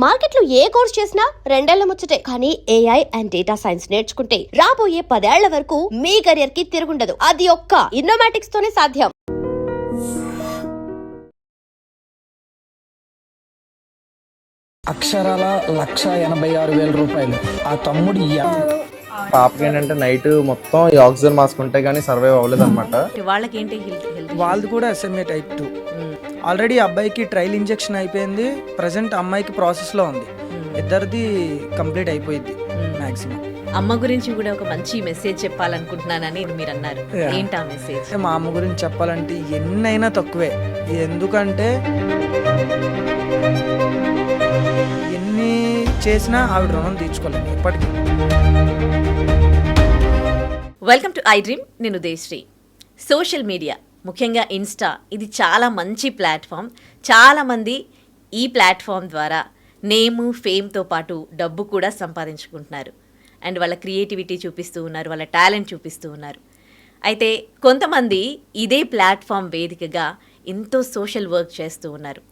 మార్కెట్లో ఏ కోర్స్ చేసినా రెండేళ్ల ముచ్చటే. కానీ ఏఐ అండ్ డేటా సైన్స్ నేర్చుకుంటే రాబోయే 10 ఏళ్ల వరకు మీ కెరియర్ కి తిరుగుండదు. అది ఒక్క ఇన్నోమాటిక్స్ తోనే సాధ్యం. అక్షరాల 1,86,000 రూపాయలు. ఆ తమ్ముడు పాపకి ఏంటంటే నైట్ మొత్తం ఈ ఆక్సిజన్ మాస్క్ ఉంటే కానీ సర్వైవ్ అవ్వలేదు అనమాట. వాళ్ళకి ఏంటి హెల్త్ వాళ్ళది కూడా SMA type 2. ఆల్రెడీ అబ్బాయికి ట్రయల్ ఇంజెక్షన్ అయిపోయింది, ప్రజెంట్ అమ్మాయికి ప్రాసెస్లో ఉంది. ఇద్దరిది కంప్లీట్ అయిపోయింది మ్యాక్సిమం. అమ్మ గురించి కూడా ఒక మంచి మెసేజ్ చెప్పాలనుకుంటున్నానని మీరు అన్నారు. ఏంటి ఆ మెసేజ్? మా అమ్మ గురించి చెప్పాలంటే ఎన్నైనా తక్కువే. ఎందుకంటే ఎన్ని చేసినా ఆవిడ రుణం తీర్చుకోలేదు ఇప్పటికీ. Welcome to I dream. నేను ఉదయశ్రీ. సోషల్ మీడియా, ముఖ్యంగా ఇన్స్టా, ఇది చాలా మంచి ప్లాట్ఫామ్. చాలామంది ఈ ప్లాట్ఫామ్ ద్వారా నేము, ఫేమ్తో పాటు డబ్బు కూడా సంపాదించుకుంటున్నారు. అండ్ వాళ్ళ క్రియేటివిటీ చూపిస్తూ ఉన్నారు, వాళ్ళ టాలెంట్ చూపిస్తూ ఉన్నారు. అయితే కొంతమంది ఇదే ప్లాట్ఫామ్ వేదికగా ఎంతో సోషల్ వర్క్ చేస్తూ ఉన్నారు.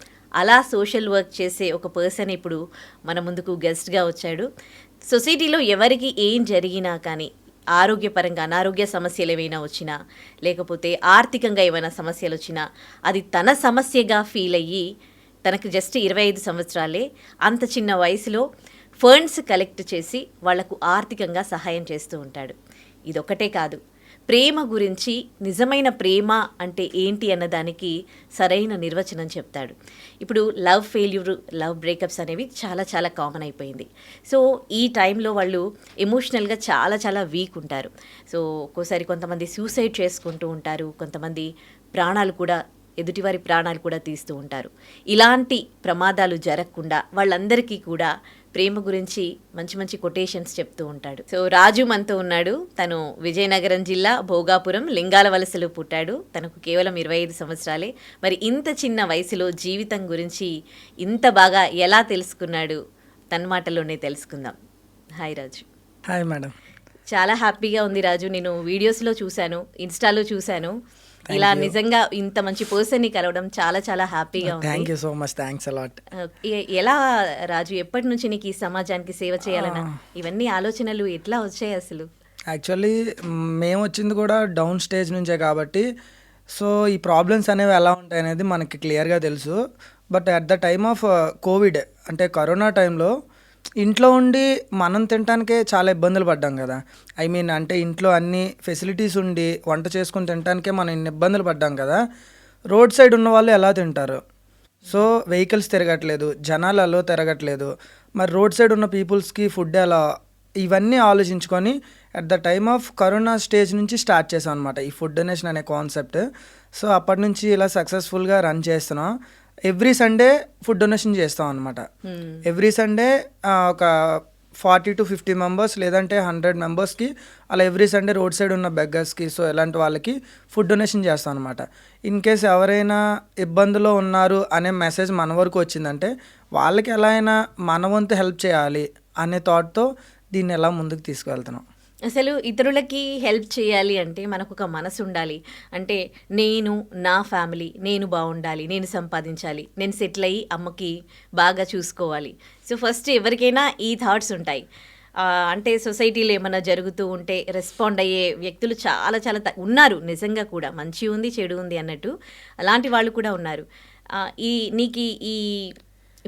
అలా సోషల్ వర్క్ చేసే ఒక పర్సన్ ఇప్పుడు మన ముందుకు గెస్ట్గా వచ్చాడు. సొసైటీలో ఎవరికి ఏం జరిగినా కానీ, ఆరోగ్యపరంగా అనారోగ్య సమస్యలు ఏవైనా వచ్చినా, లేకపోతే ఆర్థికంగా ఏమైనా సమస్యలు వచ్చినా, అది తన సమస్యగా ఫీల్ అయ్యి, తనకు జస్ట్ 25 సంవత్సరాలే, అంత చిన్న వయసులో ఫండ్స్ కలెక్ట్ చేసి వాళ్లకు ఆర్థికంగా సహాయం చేస్తూ ఉంటాడు. ఇదొక్కటే కాదు, ప్రేమ గురించి, నిజమైన ప్రేమ అంటే ఏంటి అన్నదానికి సరైన నిర్వచనం చెప్తాడు. ఇప్పుడు లవ్ ఫెయిల్యూర్, లవ్ బ్రేకప్స్ అనేవి చాలా చాలా కామన్ అయిపోయింది. సో ఈ టైంలో వాళ్ళు ఎమోషనల్గా చాలా చాలా వీక్ ఉంటారు. సో ఒక్కోసారి కొంతమంది సూసైడ్ చేసుకుంటూ ఉంటారు, కొంతమంది ప్రాణాలు కూడా, ఎదుటివారి ప్రాణాలు కూడా తీస్తూ ఉంటారు. ఇలాంటి ప్రమాదాలు జరగకుండా వాళ్ళందరికీ కూడా ప్రేమ గురించి మంచి మంచి కొటేషన్స్ చెప్తూ ఉంటాడు. సో రాజు మనతో ఉన్నాడు. తను విజయనగరం జిల్లా భోగాపురం లింగాల వలసలో పుట్టాడు. తనకు కేవలం 25 సంవత్సరాలే. మరి ఇంత చిన్న వయసులో జీవితం గురించి ఇంత బాగా ఎలా తెలుసుకున్నాడు, తన మాటల్లోనే తెలుసుకుందాం. హాయ్ రాజు. Hi madam. చాలా హ్యాపీగా ఉంది రాజు. నేను వీడియోస్లో చూశాను, ఇన్స్టాలో చూశాను. ఇలా నిజంగా ఇంత మంచి పర్సన్ని కలవడం చాలా చాలా హ్యాపీగా ఉంది. Thank you so much, thanks a lot. ఎలా రాజు, ఎప్పటి నుంచి నీకు ఈ సమాజానికి సేవ చేయాలన్నా ఇవన్నీ ఆలోచనలు ఎట్లా వచ్చాయి అసలు? యాక్చువల్లీ మేము వచ్చింది కూడా డౌన్ స్టేజ్ నుంచే కాబట్టి, సో ఈ ప్రాబ్లమ్స్ అనేవి ఎలా ఉంటాయి అనేది మనకి క్లియర్గా తెలుసు. But at the time of Covid, అంటే కరోనా టైంలో ఇంట్లో ఉండి మనం తినడానికే చాలా ఇబ్బందులు పడ్డాం కదా. ఐ మీన్ అంటే ఇంట్లో అన్ని ఫెసిలిటీస్ ఉండి వంట చేసుకుని తినడానికే మనం ఇన్ని ఇబ్బందులు పడ్డాం కదా. రోడ్ సైడ్ ఉన్న వాళ్ళు ఎలా తింటారు? సో వెహికల్స్ తిరగట్లేదు, జనాలు అలో తిరగట్లేదు, మరి రోడ్ సైడ్ ఉన్న పీపుల్స్కి ఫుడ్ ఎలా? ఇవన్నీ ఆలోచించుకొని at the time of corona stage నుంచి స్టార్ట్ చేసాం అనమాట ఈ ఫుడ్ డొనేషన్ అనే కాన్సెప్ట్. సో అప్పటి నుంచి ఇలా సక్సెస్ఫుల్గా రన్ చేస్తున్నాం. ఎవ్రీ సండే ఫుడ్ డొనేషన్ చేస్తాం అనమాట. ఎవ్రీ సండే ఒక 40 to 50 మెంబర్స్, లేదంటే 100 మెంబర్స్కి అలా ఎవ్రీ సండే రోడ్ సైడ్ ఉన్న బెగ్గర్స్కి, సో ఇలాంటి వాళ్ళకి ఫుడ్ డొనేషన్ చేస్తాం అనమాట. ఇన్ కేస్ ఎవరైనా ఇబ్బందులో ఉన్నారు అనే మెసేజ్ మన వరకు వచ్చిందంటే వాళ్ళకి ఎలా అయినా మన వంతు హెల్ప్ చేయాలి అనే థాట్తో దీన్ని ఎలా ముందుకు తీసుకువెళ్తున్నాం. అసలు ఇతరులకి హెల్ప్ చేయాలి అంటే మనకు ఒక మనసు ఉండాలి. అంటే నేను, నా ఫ్యామిలీ, నేను బాగుండాలి, నేను సంపాదించాలి, నేను సెటిల్ అయ్యి అమ్మకి బాగా చూసుకోవాలి. సో ఫస్ట్ ఎవరికైనా ఈ థాట్స్ ఉంటాయి. అంటే సొసైటీలో ఏమైనా జరుగుతూ ఉంటే రెస్పాండ్ అయ్యే వ్యక్తులు చాలా చాలా ఉన్నారు. నిజంగా కూడా మంచి ఉంది, చెడు ఉంది అన్నట్టు అలాంటి వాళ్ళు కూడా ఉన్నారు. నీకు ఈ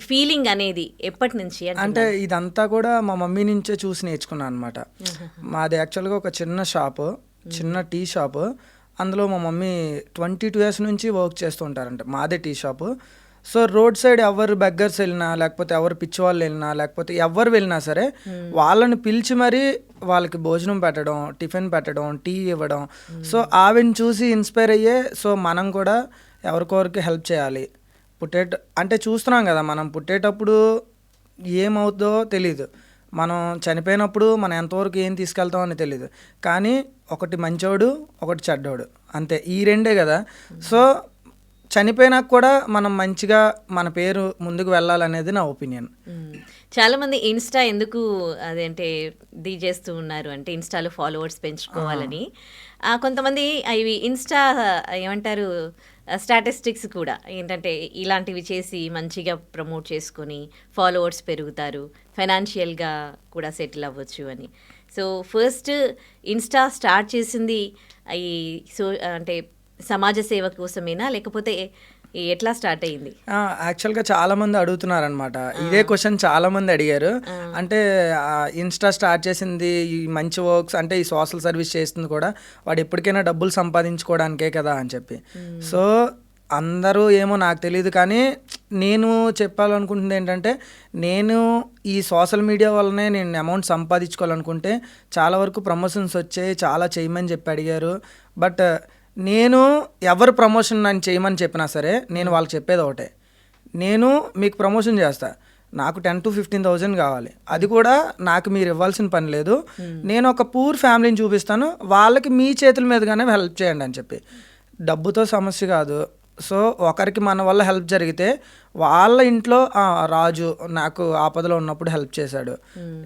ఫీలింగ్ అనేది ఎప్పటి నుంచి? అంటే ఇదంతా కూడా మా మమ్మీ నుంచే చూసి నేర్చుకున్నాను అనమాట. మాది యాక్చువల్గా ఒక చిన్న షాపు, చిన్న టీ షాపు. అందులో మా మమ్మీ 22 years నుంచి వర్క్ చేస్తూ ఉంటారంట. మాదే tea shop. So road side ఎవరు బెగ్గర్స్ వెళ్ళినా, లేకపోతే ఎవరు పిచ్చివాళ్ళు వెళ్ళినా, లేకపోతే ఎవరు వెళ్ళినా సరే వాళ్ళని పిలిచి మరీ వాళ్ళకి భోజనం పెట్టడం, టిఫిన్ పెట్టడం, టీ ఇవ్వడం. సో ఆవిని చూసి ఇన్స్పైర్ అయ్యే, సో మనం కూడా ఎవరికొరికి హెల్ప్ చేయాలి. అంటే చూస్తున్నాం కదా, మనం పుట్టేటప్పుడు ఏమవుతుందో తెలీదు, మనం చనిపోయినప్పుడు మనం ఎంతవరకు ఏం తీసుకెళ్తామని తెలీదు. కానీ ఒకటి మంచోడు, ఒకటి చెడ్డోడు, అంతే, ఈ రెండే కదా. సో చనిపోయినాక కూడా మనం మంచిగా మన పేరు ముందుకు వెళ్ళాలనేది నా ఒపీనియన్. చాలామంది ఇన్స్టా ఎందుకు అదేంటే చేస్తూ ఉన్నారు అంటే ఇన్స్టాలో ఫాలోవర్స్ పెంచుకోవాలని. కొంతమంది ఇవి ఇన్స్టా ఏమంటారు స్టాటిస్టిక్స్ కూడా ఏంటంటే ఇలాంటివి చేసి మంచిగా ప్రమోట్ చేసుకొని ఫాలోవర్స్ పెరుగుతారు, ఫైనాన్షియల్గా కూడా సెటిల్ అవ్వచ్చు అని. సో ఫస్ట్ ఇన్స్టా స్టార్ట్ చేసింది ఈ అంటే సమాజ సేవ కోసమేనా, లేకపోతే ఎట్లా స్టార్ట్ అయ్యింది? యాక్చువల్గా చాలా మంది అడుగుతున్నారనమాట ఇదే క్వశ్చన్, చాలా మంది అడిగారు. అంటే ఇన్స్టా స్టార్ట్ చేసింది ఈ మంచి వర్క్స్ అంటే ఈ సోషల్ సర్వీస్ చేస్తుంది కూడా వాడు ఎప్పటికైనా డబ్బులు సంపాదించుకోవడానికే కదా అని చెప్పి. సో అందరూ ఏమో నాకు తెలియదు, కానీ నేను చెప్పాలనుకుంటుంది ఏంటంటే నేను ఈ సోషల్ మీడియా వల్లనే నేను అమౌంట్ సంపాదించుకోవాలనుకుంటే చాలా వరకు ప్రమోషన్స్ వచ్చాయి, చాలా చేయమని చెప్పి అడిగారు. బట్ నేను ఎవరు ప్రమోషన్ నన్ను చేయమని చెప్పినా సరే నేను వాళ్ళకి చెప్పేది ఒకటే, నేను మీకు ప్రమోషన్ చేస్తా, నాకు 10,000 to 15,000 కావాలి, అది కూడా నాకు మీరు ఇవ్వాల్సిన పని లేదు, నేను ఒక పూర్ ఫ్యామిలీని చూపిస్తాను, వాళ్ళకి మీ చేతుల మీదుగానే హెల్ప్ చేయండి అని చెప్పి. డబ్బుతో సమస్య కాదు. సో ఒకరికి మన వల్ల హెల్ప్ జరిగితే వాళ్ళ ఇంట్లో రాజు నాకు ఆపదలో ఉన్నప్పుడు హెల్ప్ చేశాడు,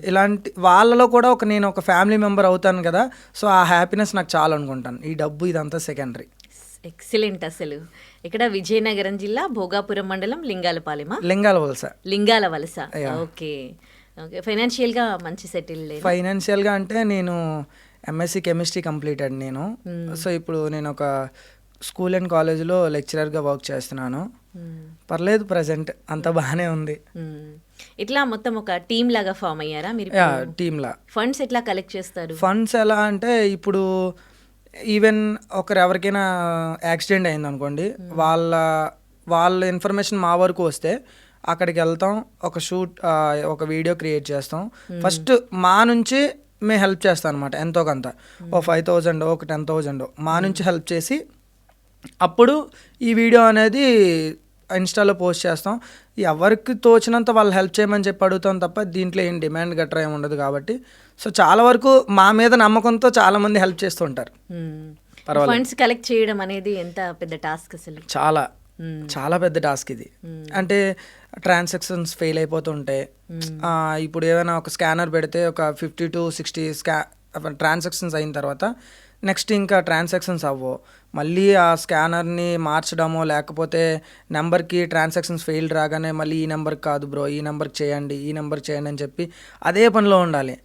ఇలాంటి వాళ్ళలో కూడా నేను ఒక ఫ్యామిలీ మెంబర్ అవుతాను కదా. సో ఆ హ్యాపీనెస్ నాకు చాలా అనుకుంటాను. ఈ డబ్బు ఇదంతా సెకండరీ. ఎక్సలెంట్. అసలు ఇక్కడ విజయనగరం జిల్లా భోగాపురం మండలం లింగాలపాలెమా? లింగాల వలస. Okay okay. ఫైనాన్షియల్గా మంచి సెటిల్? ఫైనాన్షియల్గా అంటే నేను ఎంఎస్సి కెమిస్ట్రీ కంప్లీటెడ్ నేను. సో ఇప్పుడు నేను ఒక స్కూల్ అండ్ కాలేజ్లో లెక్చరర్గా వర్క్ చేస్తున్నాను. పర్లేదు, ప్రజెంట్ అంతా బాగానే ఉంది. ఇట్లా మొత్తం ఒక టీమ్ లాగా ఫామ్ అయ్యారా మీరు? టీమ్ లా. ఫండ్స్ ఎట్లా కలెక్ట్ చేస్తారు? ఫండ్స్ ఎలా అంటే ఇప్పుడు ఈవెన్ ఎవరికైనా యాక్సిడెంట్ అయింది అనుకోండి, వాళ్ళ ఇన్ఫర్మేషన్ మా వరకు వస్తే అక్కడికి వెళ్తాం, ఒక వీడియో క్రియేట్ చేస్తాం. ఫస్ట్ మా నుంచి మేము హెల్ప్ చేస్తాం అనమాట, ఎంతో కొంత, ఓ 5,000 ఒక 10,000 మా నుంచి హెల్ప్ చేసి అప్పుడు ఈ వీడియో అనేది ఇన్స్టాలో పోస్ట్ చేస్తాం. ఎవరికి తోచినంత వాళ్ళు హెల్ప్ చేయమని చెప్పి అడుగుతాం తప్ప దీంట్లో ఏం డిమాండ్ గట్రా ఏమి ఉండదు కాబట్టి. సో చాలా వరకు మా మీద నమ్మకంతో చాలా మంది హెల్ప్ చేస్తూ ఉంటారు. ఫండ్స్ కలెక్ట్ చేయడం అనేది ఎంత పెద్ద టాస్క్ అసలు? చాలా పెద్ద టాస్క్ ఇది. అంటే ట్రాన్సాక్షన్స్ ఫెయిల్ అయిపోతుంటాయి. ఇప్పుడు ఏమైనా ఒక స్కానర్ పెడితే ఒక 50 to 60 ట్రాన్సాక్షన్స్ అయిన తర్వాత నెక్స్ట్ ఇంకా ట్రాన్సాక్షన్స్ అవ్వవు, మళ్ళీ ఆ స్కానర్ని మార్చడమో లేకపోతే నెంబర్కి ట్రాన్సాక్షన్స్ ఫెయిల్ రాగానే మళ్ళీ ఈ నెంబర్కి కాదు బ్రో, ఈ నెంబర్కి చేయండి, ఈ నెంబర్కి చేయండి అని చెప్పి అదే పనిలో ఉండాలి,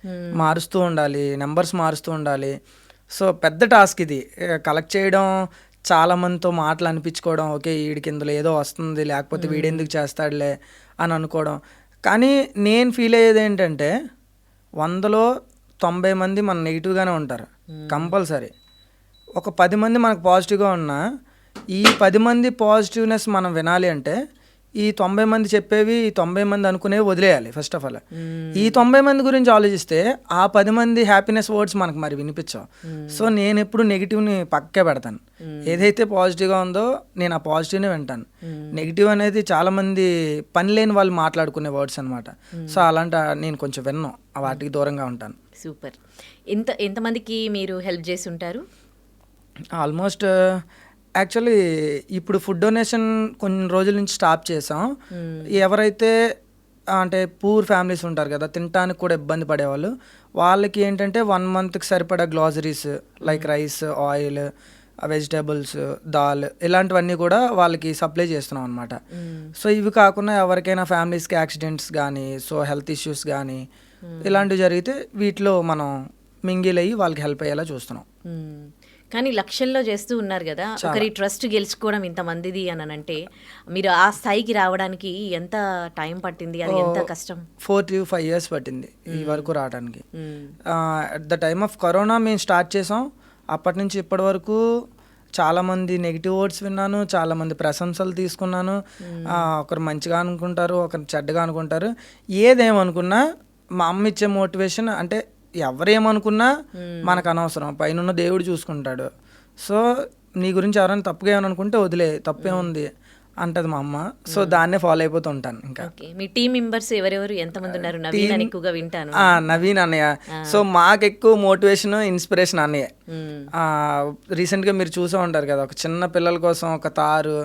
మారుస్తూ ఉండాలి, నెంబర్స్ మారుస్తూ ఉండాలి. సో పెద్ద టాస్క్ ఇది. కలెక్ట్ చేయడం, చాలా మందితో మాటలు అనిపించుకోవడం, ఓకే వీడికి ఇందులో ఏదో వస్తుంది లేకపోతే వీడెందుకు చేస్తాడులే అని అనుకోవడం. కానీ నేను ఫీల్ అయ్యేది ఏంటంటే 100లో 90 మంది మన నెగిటివ్గానే ఉంటారు కంపల్సరీ. ఒక 10 మంది మనకు పాజిటివ్గా ఉన్నా ఈ 10 మంది పాజిటివ్నెస్ మనం వినాలి అంటే ఈ 90 మంది చెప్పేవి, ఈ 90 మంది అనుకునేవి వదిలేయాలి ఫస్ట్ ఆఫ్ ఆల్. ఈ 90 మంది గురించి ఆలోచిస్తే ఆ 10 మంది హ్యాపీనెస్ వర్డ్స్ మనకు మరి వినిపించవు. సో నేను ఎప్పుడు నెగిటివ్ని పక్కే పెడతాను. ఏదైతే పాజిటివ్గా ఉందో నేను ఆ పాజిటివ్నే వింటాను. నెగిటివ్ అనేది చాలా మంది పని లేని వాళ్ళు మాట్లాడుకునే వర్డ్స్ అనమాట. సో అలాంటి నేను కొంచెం విన్నాను, వాటికి దూరంగా ఉంటాను. సూపర్. ఎంతమందికి మీరు హెల్ప్ చేసి ఉంటారు? ఆల్మోస్ట్ యాక్చువల్లీ ఇప్పుడు ఫుడ్ డొనేషన్ కొన్ని రోజుల నుంచి స్టాప్ చేసాం. ఎవరైతే అంటే పూర్ ఫ్యామిలీస్ ఉంటారు కదా, తినడానికి కూడా ఇబ్బంది పడేవాళ్ళు, వాళ్ళకి ఏంటంటే 1 monthకి సరిపడా groceries like rice, oil, vegetables, dal ఇలాంటివన్నీ కూడా వాళ్ళకి సప్లై చేస్తున్నాం అనమాట. సో ఇవి కాకుండా ఎవరికైనా ఫ్యామిలీస్కి యాక్సిడెంట్స్ కానీ, సో హెల్త్ ఇష్యూస్ కానీ ఇలాంటివి జరిగితే వీటిలో మనం మింగిల్ అయ్యి వాళ్ళకి హెల్ప్ అయ్యేలా చూస్తున్నాం. కానీ లక్షల్లో చేస్తూ ఉన్నారు కదా, ఒకరి ట్రస్ట్ గెలుచుకోవడం ఇంతమందిది అని అంటే మీరు ఆ స్థాయికి రావడానికి ఎంత టైం పట్టింది, అది ఎంత కష్టం? 4 to 5 years పట్టింది ఈ వరకు రావడానికి. At the time of corona మేము స్టార్ట్ చేసాం. అప్పటి నుంచి ఇప్పటి వరకు చాలామంది నెగిటివ్ వర్డ్స్ విన్నాను, చాలామంది ప్రశంసలు తీసుకున్నాను. ఒకరు మంచిగా అనుకుంటారు, ఒకరు చెడ్డగా అనుకుంటారు. ఏదేమనుకున్నా మా అమ్మ ఇచ్చే మోటివేషన్ అంటే ఎవరేమనుకున్నా మనకు అనవసరం, పైన దేవుడు చూసుకుంటాడు. సో నీ గురించి ఎవరైనా తప్పుగా ఏమని అనుకుంటే వదిలే, తప్పే ఉంది అంటది మా అమ్మ. సో దాన్నే ఫాలో అయిపోతూ ఉంటాను. ఇంకా మీ టీం మెంబర్స్ ఎవరెవరు, ఎంతమంది ఉన్నారు? నవీన్ అని ఎక్కువగా వింటాను. నవీన్ అన్నయ్య. సో మాకు ఎక్కువ మోటివేషన్, ఇన్స్పిరేషన్ అన్నయ్య. రీసెంట్గా మీరు చూసే ఉంటారు కదా, ఒక చిన్న పిల్లల కోసం ఒక తారు,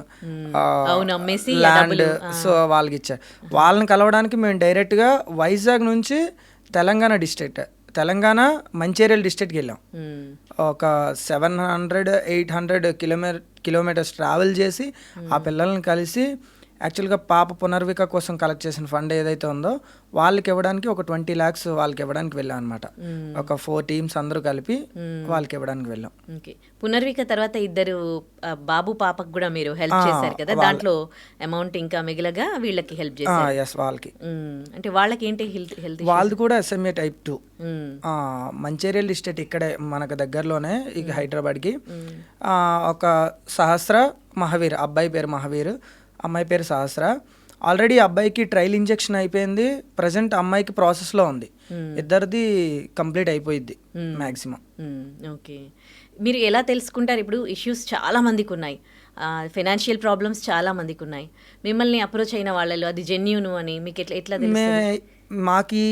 ల్యాండ్, సో వాళ్ళకి ఇచ్చారు. వాళ్ళని కలవడానికి మేము డైరెక్ట్గా వైజాగ్ నుంచి తెలంగాణ డిస్ట్రిక్ట్ తెలంగాణ మంచిర్యాల డిస్ట్రిక్ట్కి వెళ్ళాం. మ్మ్. ఒక 700-800 కిలోమీటర్స్ ట్రావెల్ చేసి ఆ పిల్లల్ని కలిసి యాక్చువల్గా పాప పునర్విక కోసం కలెక్ట్ చేసిన ఫండ్ ఏదైతే ఉందో వాళ్ళకి ఇవ్వడానికి ఒక 20 lakhs వాళ్ళకి ఇవ్వడానికి వెళ్ళాం అనమాట. ఒక 4 teams అందరూ కలిపి వాళ్ళకి ఇవ్వడానికి వెళ్ళాం. ఓకే. పునర్విక తర్వాత ఇద్దరు బాబు పాపకు కూడా మీరు హెల్ప్ చేశారు కదా, దాంట్లో అమౌంట్ ఇంకా మిగిలగా వీళ్ళకి హెల్ప్ చేశారు. ఎస్, వాళ్ళకి అంటే వాళ్ళకి ఏంటి హెల్త్ వాళ్ళది కూడా SMA type 2. మంచిర్యాల డిస్ట్రిక్ట్ ఇక్కడే మనకు దగ్గరలోనే ఇక హైదరాబాద్కి. ఒక సహస్ర మహావీర్, అబ్బాయి పేరు మహావీర్, అమ్మాయి పేరు సహస్ర. ఆల్రెడీ అబ్బాయికి ట్రయల్ ఇంజెక్షన్ అయిపోయింది, ప్రజెంట్ అమ్మాయికి ప్రాసెస్లో ఉంది. ఇద్దరిది కంప్లీట్ అయిపోయిద్ది మ్యాక్సిమం. ఓకే. మీరు ఎలా తెలుసుకుంటారు? ఇప్పుడు ఇష్యూస్ చాలా మందికి ఉన్నాయి, ఫైనాన్షియల్ ప్రాబ్లమ్స్ చాలా మందికి ఉన్నాయి. మిమ్మల్ని అప్రోచ్ అయిన వాళ్ళలో అది జెన్యూన్ అని మీకు ఎట్లా తెలుస్తుంది? మాకు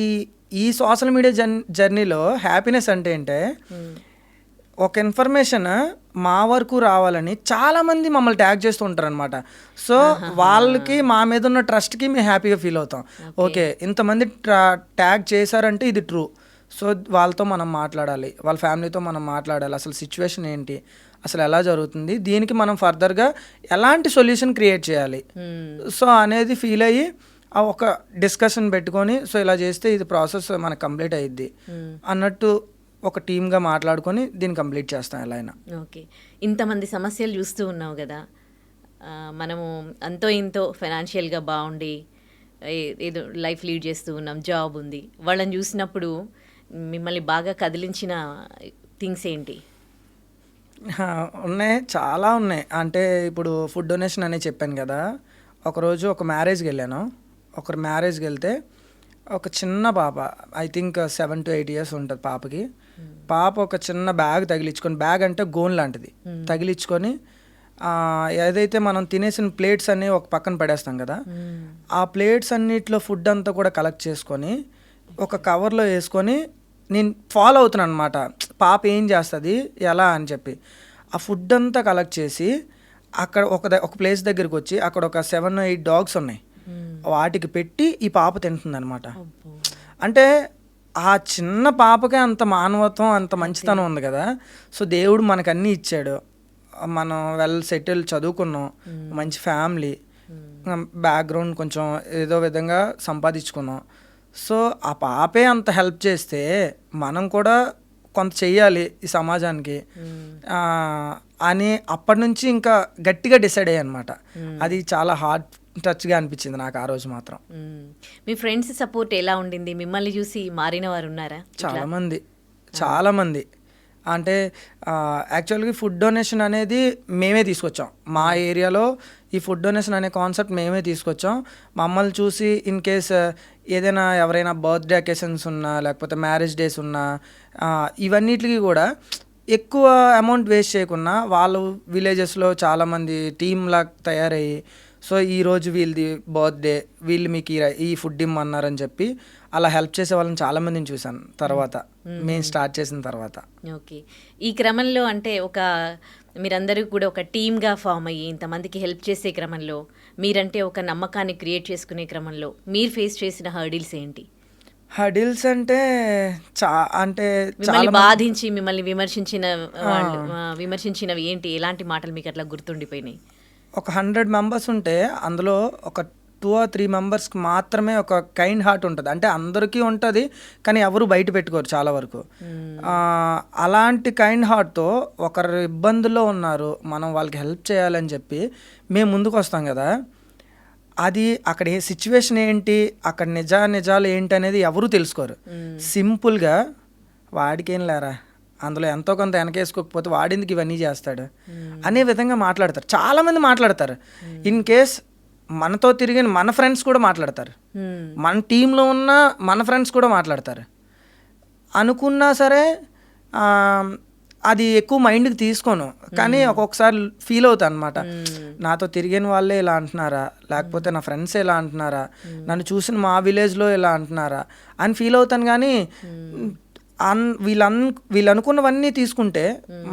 ఈ సోషల్ మీడియా జర్నీలో హ్యాపీనెస్ అంటే ఒక ఇన్ఫర్మేషన్ మా వరకు రావాలని చాలామంది మమ్మల్ని ట్యాగ్ చేస్తూ ఉంటారు అనమాట. సో వాళ్ళకి మా మీద ఉన్న ట్రస్ట్కి మేము హ్యాపీగా ఫీల్ అవుతాం. ఓకే, ఇంతమంది ట్యాగ్ చేశారంటే ఇది ట్రూ. సో వాళ్ళతో మనం మాట్లాడాలి, వాళ్ళ ఫ్యామిలీతో మనం మాట్లాడాలి, అసలు సిచ్యువేషన్ ఏంటి, అసలు ఎలా జరుగుతుంది, దీనికి మనం ఫర్దర్గా ఎలాంటి సొల్యూషన్ క్రియేట్ చేయాలి సో అనేది ఫీల్ అయ్యి ఒక డిస్కషన్ పెట్టుకొని సో ఇలా చేస్తే ఇది ప్రాసెస్ మనకు కంప్లీట్ అయ్యిద్ది అన్నట్టు ఒక టీమ్గా మాట్లాడుకొని దీన్ని కంప్లీట్ చేస్తాం ఎలా అయినా. ఓకే. ఇంతమంది సమస్యలు చూస్తూ ఉన్నావు కదా, మనము అంతో ఇంతో ఫైనాన్షియల్గా బాగుండి ఏదో లైఫ్ లీడ్ చేస్తూ ఉన్నాం, జాబ్ ఉంది, వాళ్ళని చూసినప్పుడు మిమ్మల్ని బాగా కదిలించిన థింగ్స్ ఏంటి? ఉన్నాయి, చాలా ఉన్నాయి. అంటే ఇప్పుడు ఫుడ్ డొనేషన్ అనేది చెప్పాను కదా, ఒకరోజు ఒక మ్యారేజ్కి వెళ్ళాను. ఒకరు మ్యారేజ్కి వెళ్తే ఒక చిన్న పాప, ఐ థింక్ 7 to 8 years ఉంటుంది పాపకి. పాప ఒక చిన్న బ్యాగ్ తగిలించుకొని, బ్యాగ్ అంటే గోన్ లాంటిది తగిలించుకొని, ఏదైతే మనం తినేసిన ప్లేట్స్ అన్నీ ఒక పక్కన పడేస్తాం కదా, ఆ ప్లేట్స్ అన్నిట్లో ఫుడ్ అంతా కూడా కలెక్ట్ చేసుకొని ఒక కవర్లో వేసుకొని నేను ఫాలో అవుతున్నాను అనమాట, పాప ఏం చేస్తుంది ఎలా అని చెప్పి. ఆ ఫుడ్ అంతా కలెక్ట్ చేసి అక్కడ ఒక ప్లేస్ దగ్గరికి వచ్చి అక్కడ ఒక 7-8 dogs ఉన్నాయి, వాటికి పెట్టి ఈ పాప తింటుంది అనమాట. అంటే ఆ చిన్న పాపకే అంత మానవత్వం, అంత మంచితనం ఉంది కదా. సో దేవుడు మనకు అన్నీ ఇచ్చాడు, మనం వెల్ సెటిల్, చదువుకున్నాం, మంచి ఫ్యామిలీ బ్యాక్గ్రౌండ్, కొంచెం ఏదో విధంగా సంపాదించుకున్నాం. సో ఆ పాపే అంత హెల్ప్ చేస్తే మనం కూడా కొంత చెయ్యాలి ఈ సమాజానికి అని అప్పటి నుంచి ఇంకా గట్టిగా డిసైడ్ అయ్యాయి అనమాట. అది చాలా హార్డ్ టచ్గా అనిపించింది నాకు ఆ రోజు మాత్రం. మీ ఫ్రెండ్స్ సపోర్ట్ ఎలా ఉండింది? మిమ్మల్ని చూసి మారిన వారు ఉన్నారా? చాలామంది అంటే యాక్చువల్గా ఫుడ్ డొనేషన్ అనేది మేమే తీసుకొచ్చాం. మా ఏరియాలో ఈ ఫుడ్ డొనేషన్ అనే కాన్సెప్ట్ మేమే తీసుకొచ్చాం. మమ్మల్ని చూసి ఇన్ కేస్ ఏదైనా ఎవరైనా బర్త్డే అకేషన్స్ ఉన్నా, లేకపోతే మ్యారేజ్ డేస్ ఉన్నా, ఇవన్నిటికి కూడా ఎక్కువ అమౌంట్ వేస్ట్ చేయకుండా వాళ్ళు విలేజెస్లో చాలామంది టీమ్లా తయారయ్యి, సో ఈరోజు వీళ్ళది బర్త్డే, వీళ్ళు మీకు ఈ ఫుడ్ ఇమ్మన్నారని చెప్పి అలా హెల్ప్ చేసే వాళ్ళని చాలామందిని చూశాను తర్వాత, మేము స్టార్ట్ చేసిన తర్వాత. ఓకే. ఈ క్రమంలో అంటే మీరందరూ కూడా ఒక టీమ్గా ఫామ్ అయ్యి ఇంతమందికి హెల్ప్ చేసే క్రమంలో, మీరంటే ఒక నమ్మకాన్ని క్రియేట్ చేసుకునే క్రమంలో మీరు ఫేస్ చేసిన హర్డిల్స్ ఏంటి? హర్డిల్స్ అంటే మిమ్మల్ని బాధించి మిమ్మల్ని విమర్శించినవి ఏంటి? ఎలాంటి మాటలు మీకు అట్లా గుర్తుండిపోయినాయి? ఒక 100 members ఉంటే అందులో ఒక 2 or 3 members మాత్రమే ఒక కైండ్ హార్ట్ ఉంటుంది. అంటే అందరికీ ఉంటుంది కానీ ఎవరు బయట పెట్టుకోరు చాలా వరకు. అలాంటి కైండ్ హార్ట్తో ఒకరు ఇబ్బందుల్లో ఉన్నారు, మనం వాళ్ళకి హెల్ప్ చేయాలని చెప్పి మేము ముందుకు వస్తాం కదా, అది అక్కడ సిచ్యువేషన్ ఏంటి, అక్కడ నిజాలు ఏంటి అనేది ఎవరు తెలుసుకోరు. సింపుల్గా వాడికేం లేరా, అందులో ఎంతో కొంత వెనకేసుకోకపోతే వాడిందుకు ఇవన్నీ చేస్తాడు అనే విధంగా మాట్లాడతారు. చాలామంది మాట్లాడతారు. ఇన్ కేస్ మనతో తిరిగిన మన ఫ్రెండ్స్ కూడా మాట్లాడతారు, మన టీంలో ఉన్న మన ఫ్రెండ్స్ కూడా మాట్లాడతారు. అనుకున్నా సరే అది ఎక్కువ మైండ్కి తీసుకోను, కానీ ఒక్కొక్కసారి ఫీల్ అవుతాను అనమాట, నాతో తిరిగిన వాళ్ళే ఇలా అంటున్నారా, లేకపోతే నా ఫ్రెండ్స్ ఇలా అంటున్నారా, నన్ను చూసిన మా విలేజ్లో ఇలా అంటున్నారా అని ఫీల్ అవుతాను. కానీ వీళ్ళు అనుకున్నవన్నీ తీసుకుంటే